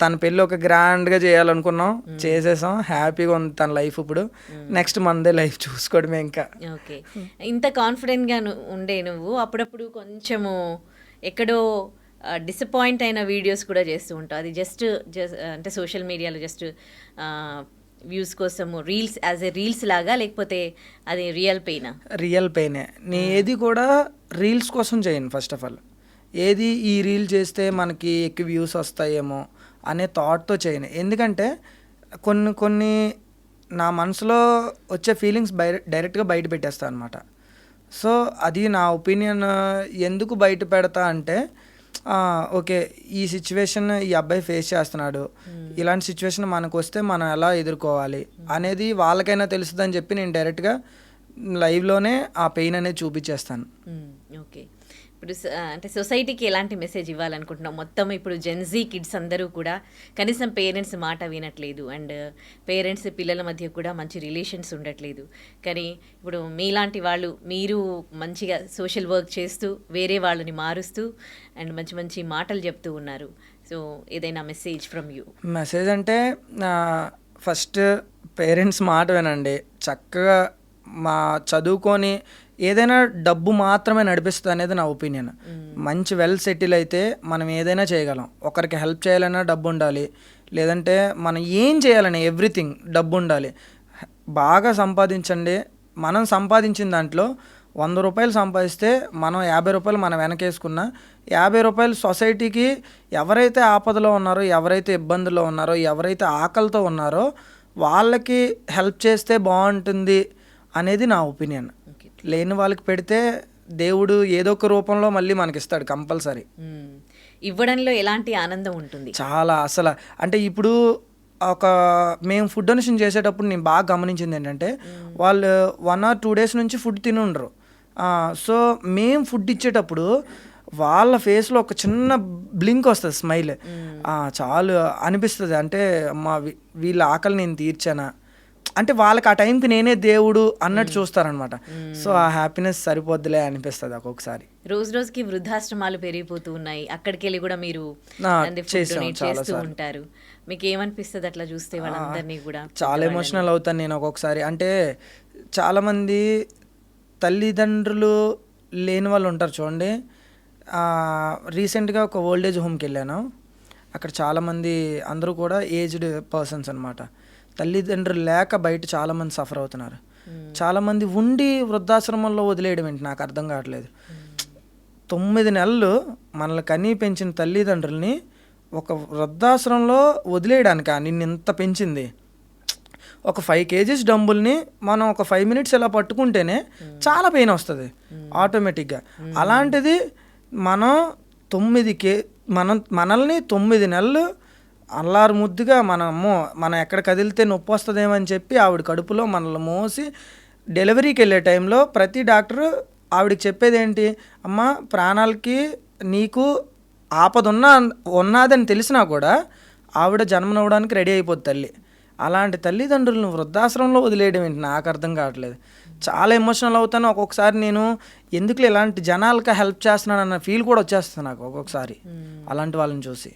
తన పెళ్ళి ఒక గ్రాండ్గా చేయాలనుకున్నాం, చేసేసాం. హ్యాపీగా ఉంది తన లైఫ్. ఇప్పుడు నెక్స్ట్ మందే లైఫ్ చూసుకోవడమే ఇంకా. ఓకే. ఇంత కాన్ఫిడెంట్గా ఉండే నువ్వు అప్పుడప్పుడు కొంచెము ఎక్కడో డిసప్పాయింట్ అయిన వీడియోస్ కూడా చేస్తూ ఉంటావు. అది జస్ట్ అంటే సోషల్ మీడియాలో జస్ట్ వ్యూస్ కోసము రీల్స్, యాజ్ ఏ రీల్స్ లాగా, లేకపోతే అది రియల్ పెయినా? రియల్ పెయినే. నేను ఏది కూడా రీల్స్ కోసం చేయను. ఫస్ట్ ఆఫ్ ఆల్ ఏది ఈ రీల్ చేస్తే మనకి ఎక్కువ వ్యూస్ వస్తాయేమో అనే థాట్తో చేయను. ఎందుకంటే కొన్ని నా మనసులో వచ్చే ఫీలింగ్స్ డైరెక్ట్గా బయట పెట్టేస్తాను అనమాట. సో అది నా ఒపీనియన్. ఎందుకు బయట పెడతా అంటే, ఓకే ఈ సిచ్యువేషన్ ఈ అబ్బాయి ఫేస్ చేస్తున్నాడు, ఇలాంటి సిచ్యువేషన్ మనకు వస్తే మనం ఎలా ఎదుర్కోవాలి అనేది వాళ్ళకైనా తెలుస్తుందని చెప్పి నేను డైరెక్ట్గా లైవ్లోనే ఆ పెయిన్ అనేది చూపించేస్తాను. ఓకే. ఇప్పుడు అంటే సొసైటీకి ఎలాంటి మెసేజ్ ఇవ్వాలనుకుంటున్నాం? మొత్తం ఇప్పుడు జెన్జీ కిడ్స్ అందరూ కూడా కనీసం పేరెంట్స్ మాట వినట్లేదు, అండ్ పేరెంట్స్ పిల్లల మధ్య కూడా మంచి రిలేషన్స్ ఉండట్లేదు. కానీ ఇప్పుడు మీలాంటి వాళ్ళు, మీరు మంచిగా సోషల్ వర్క్ చేస్తూ వేరే వాళ్ళని మారుస్తూ అండ్ మంచి మంచి మాటలు చెప్తూ ఉన్నారు. సో ఏదైనా మెసేజ్ ఫ్రమ్ యూ? మెసేజ్ అంటే ఫస్ట్ పేరెంట్స్ మాట వినండి. చక్కగా చదువుకొని ఏదైనా డబ్బు మాత్రమే నడిపిస్తుంది అనేది నా ఒపీనియన్. మంచి వెల్ సెటిల్ అయితే మనం ఏదైనా చేయగలం. ఒకరికి హెల్ప్ చేయాలన్నా డబ్బు ఉండాలి, లేదంటే మనం ఏం చేయాలని ఎవ్రీథింగ్ డబ్బు ఉండాలి. బాగా సంపాదించండి. మనం సంపాదించిన దాంట్లో 100 రూపాయలు సంపాదిస్తే మనం 50 రూపాయలు మనం వెనకేసుకున్న 50 రూపాయలు సొసైటీకి, ఎవరైతే ఆపదలో ఉన్నారో, ఎవరైతే ఇబ్బందుల్లో ఉన్నారో, ఎవరైతే ఆకలితో ఉన్నారో వాళ్ళకి హెల్ప్ చేస్తే బాగుంటుంది అనేది నా ఒపీనియన్. లేని వాళ్ళకి పెడితే దేవుడు ఏదో ఒక రూపంలో మళ్ళీ మనకి ఇస్తాడు కంపల్సరీ. ఇవ్వడంలో ఎలాంటి ఆనందం ఉంటుంది? చాలా. అసలు అంటే ఇప్పుడు మేము ఫుడ్ డొనేషన్ చేసేటప్పుడు నేను బాగా గమనించింది ఏంటంటే, వాళ్ళు 1 or 2 days నుంచి ఫుడ్ తిని ఉండరు. సో మేము ఫుడ్ ఇచ్చేటప్పుడు వాళ్ళ ఫేస్లో ఒక చిన్న బ్లింక్ వస్తుంది, స్మైల్. చాలు అనిపిస్తుంది. అంటే వీళ్ళ ఆకలి నేను తీర్చానా అంటే వాళ్ళకి ఆ టైంకి నేనే దేవుడు అన్నట్టు చూస్తారనమాట. సో ఆ హ్యాపీనెస్ సరిపోద్దులే అనిపిస్తుంది ఒక్కొక్కసారి. రోజు రోజుకి వృద్ధాశ్రమాలు పెరిగిపోతూ ఉన్నాయి. అక్కడికి వెళ్ళి కూడా మీరు చేస్తూ ఉంటారు. మీకు ఏమనిపిస్తుంది అట్లా చూస్తే వాళ్ళందరినీ కూడా? చాలా ఎమోషనల్ అవుతాను నేను ఒక్కొక్కసారి. అంటే చాలామంది తల్లిదండ్రులు లేని వాళ్ళు ఉంటారు చూడండి. రీసెంట్గా ఒక ఓల్డ్ ఏజ్ హోమ్కి వెళ్ళాను. అక్కడ చాలామంది అందరూ కూడా ఏజ్డ్ పర్సన్స్ అనమాట. తల్లిదండ్రులు లేక బయట చాలామంది సఫర్ అవుతున్నారు. చాలామంది ఉండి వృద్ధాశ్రమంలో వదిలేయడం ఏంటి నాకు అర్థం కావట్లేదు. 9 నెలలు మనల్ని కనీ పెంచిన తల్లిదండ్రుల్ని ఒక వృద్ధాశ్రమంలో వదిలేయడానికా నిన్ను ఇంత పెంచింది? ఒక 5 kgs డంబుల్ని మనం ఒక 5 minutes ఇలా పట్టుకుంటేనే చాలా పెయిన్ వస్తుంది ఆటోమేటిక్గా. అలాంటిది మనల్ని 9 నెలలు అల్లారు ముద్దుగా మనం ఎక్కడ కదిలితే నొప్పి వస్తుందేమో అని చెప్పి ఆవిడ కడుపులో మనల్ని మోసి డెలివరీకి వెళ్ళే టైంలో ప్రతి డాక్టరు ఆవిడకి చెప్పేది ఏంటి, అమ్మ ప్రాణాలకి నీకు ఆపద ఉన్నదని తెలిసినా కూడా ఆవిడ జన్మనవ్వడానికి రెడీ అయిపోద్ది తల్లి. అలాంటి తల్లిదండ్రులను వృద్ధాశ్రమంలో వదిలేయడం ఏంటి నాకు అర్థం కావట్లేదు. చాలా ఎమోషనల్ అవుతాను ఒక్కొక్కసారి. నేను ఎందుకు ఇలాంటి జనాలకి హెల్ప్ చేస్తున్నాను అన్న ఫీల్ కూడా వచ్చేస్తుంది నాకు ఒక్కొక్కసారి అలాంటి వాళ్ళని చూసి.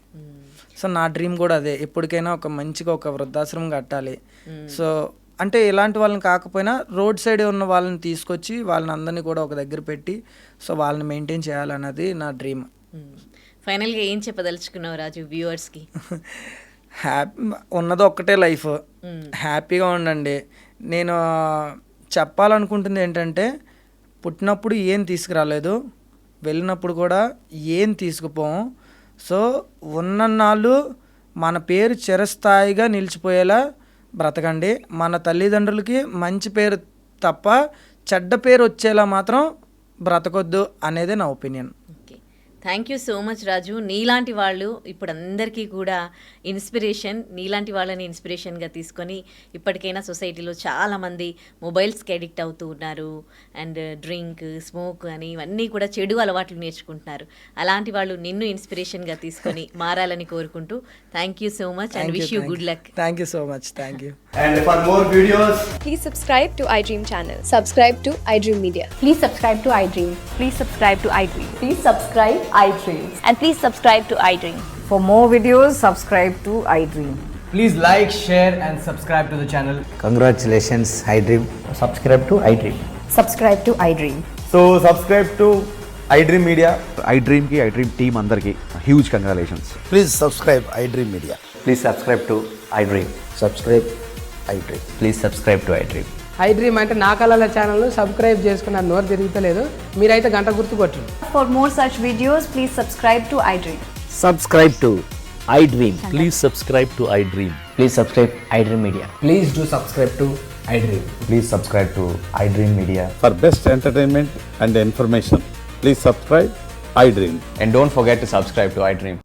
సో నా డ్రీమ్ కూడా అదే, ఎప్పటికైనా మంచిగా ఒక వృద్ధాశ్రమం కట్టాలి. సో అంటే ఇలాంటి వాళ్ళని కాకపోయినా రోడ్ సైడ్ ఉన్న వాళ్ళని తీసుకొచ్చి వాళ్ళని అందరినీ కూడా ఒక దగ్గర పెట్టి సో వాళ్ళని మెయింటైన్ చేయాలన్నది నా డ్రీమ్. ఫైనల్గా ఏం చెప్పదలుచుకున్నావు రాజు వ్యూవర్స్కి? ఉన్నది ఒక్కటే లైఫ్, హ్యాపీగా ఉండండి. నేను చెప్పాలనుకుంటుంది ఏంటంటే, పుట్టినప్పుడు ఏం తీసుకురాలేదు, వెళ్ళినప్పుడు కూడా ఏం తీసుకుపోము. సో ఉన్నన్నాళ్ళు మన పేరు చిరస్థాయిగా నిలిచిపోయేలా బ్రతకండి. మన తల్లిదండ్రులకి మంచి పేరు తప్ప చెడ్డ పేరు వచ్చేలా మాత్రం బ్రతకొద్దు అనేదే నా opinion. Okay, thank you so much Raju. నీలాంటి వాళ్ళు ఇప్పుడు అందరికీ కూడా ఇన్స్పిరేషన్. నీలాంటి వాళ్ళని ఇన్స్పిరేషన్గా తీసుకొని ఇప్పటికైనా సొసైటీలో చాలామంది మొబైల్స్కి అడిక్ట్ అవుతూ ఉన్నారు, అండ్ డ్రింక్, స్మోక్ అని ఇవన్నీ కూడా చెడు అలవాట్లు నేర్చుకుంటున్నారు. అలాంటి వాళ్ళు నిన్ను ఇన్స్పిరేషన్గా తీసుకొని మారాలని కోరుకుంటూ thank you so much and wish you good luck. Thank you so much. Thank you. And for more videos, Please subscribe to iDream channel. Subscribe to iDream Media. Please subscribe to iDream. Please subscribe to iDream. Please subscribe iDream. And please subscribe to iDream. For more videos, subscribe to iDream. please like, share and subscribe to the channel. Congratulations, iDream. Subscribe to iDream. Subscribe to iDream. So subscribe to iDream Media. iDream ki iDream team andarki huge congratulations. Please subscribe iDream Media. Please subscribe to iDream. Subscribe iDream. Please subscribe to iDream. iDream అంటే నా కళల ఛానల్ను subscribe చేసుకున్న నోరు తిరుగుతలేదు, మీరైతే గంట గుర్తు కొట్టండి. For more such videos, please subscribe to iDream. Subscribe to iDream. Please subscribe to iDream. Please subscribe iDream Media. Please do subscribe to iDream. Please subscribe to iDream Media. For best entertainment and information, please subscribe iDream. And don't forget to subscribe to iDream.